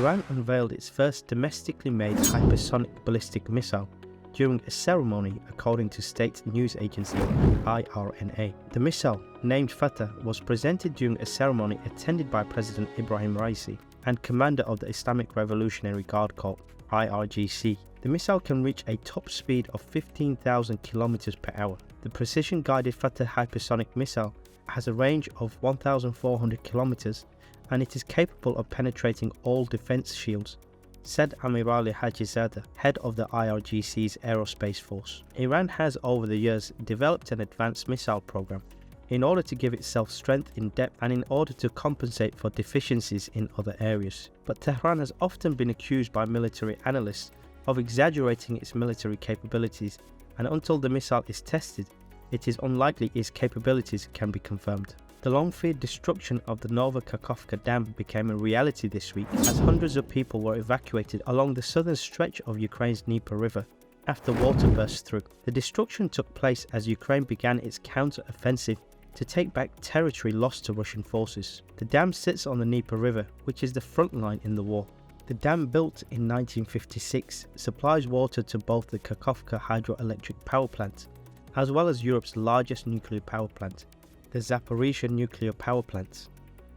Iran unveiled its first domestically made hypersonic ballistic missile during a ceremony, according to state news agency IRNA. The missile, named Fateh, was presented during a ceremony attended by President Ibrahim Raisi and commander of the Islamic Revolutionary Guard Corps (IRGC). The missile can reach a top speed of 15,000 km per hour. The precision-guided Fateh hypersonic missile has a range of 1,400 km and it is capable of penetrating all defense shields, said Amirali Hajizadeh, head of the IRGC's aerospace force. Iran has over the years developed an advanced missile program in order to give itself strength in depth and in order to compensate for deficiencies in other areas. But Tehran has often been accused by military analysts of exaggerating its military capabilities, and until the missile is tested, it is unlikely its capabilities can be confirmed. The long-feared destruction of the Nova Kakhovka Dam became a reality this week as hundreds of people were evacuated along the southern stretch of Ukraine's Dnieper River after water burst through. The destruction took place as Ukraine began its counter-offensive to take back territory lost to Russian forces. The dam sits on the Dnieper River, which is the front line in the war. The dam, built in 1956, supplies water to both the Kakhovka hydroelectric power plant as well as Europe's largest nuclear power plant, the Zaporizhzhia nuclear power plant.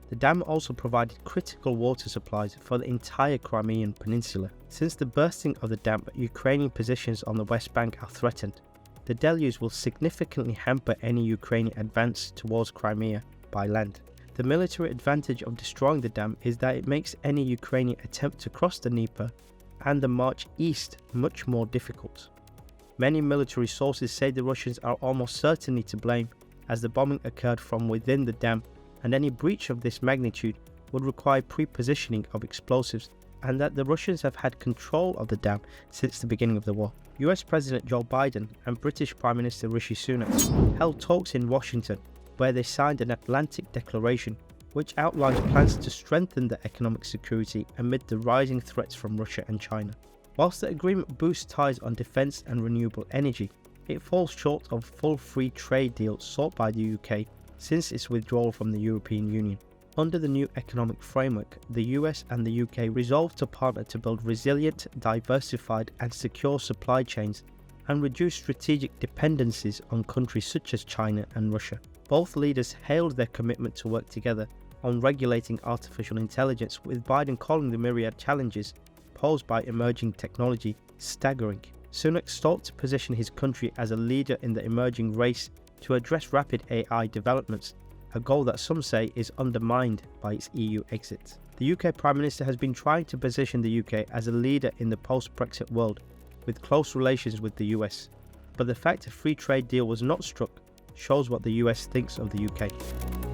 The dam also provided critical water supplies for the entire Crimean peninsula. Since the bursting of the dam, Ukrainian positions on the West Bank are threatened. The deluge will significantly hamper any Ukrainian advance towards Crimea by land. The military advantage of destroying the dam is that it makes any Ukrainian attempt to cross the Dnieper and the march east much more difficult. Many military sources say the Russians are almost certainly to blame, as the bombing occurred from within the dam, and any breach of this magnitude would require pre-positioning of explosives, and that the Russians have had control of the dam since the beginning of the war. US President Joe Biden and British Prime Minister Rishi Sunak held talks in Washington, where they signed an Atlantic Declaration which outlines plans to strengthen the economic security amid the rising threats from Russia and China. Whilst the agreement boosts ties on defence and renewable energy, it falls short of full free trade deal sought by the UK since its withdrawal from the European Union. Under the new economic framework, the US and the UK resolved to partner to build resilient, diversified and secure supply chains and reduce strategic dependencies on countries such as China and Russia. Both leaders hailed their commitment to work together on regulating artificial intelligence, with Biden calling the myriad challenges posed by emerging technology staggering. Sunak sought to position his country as a leader in the emerging race to address rapid AI developments, a goal that some say is undermined by its EU exit. The UK Prime Minister has been trying to position the UK as a leader in the post-Brexit world, with close relations with the US, but the fact a free trade deal was not struck shows what the US thinks of the UK.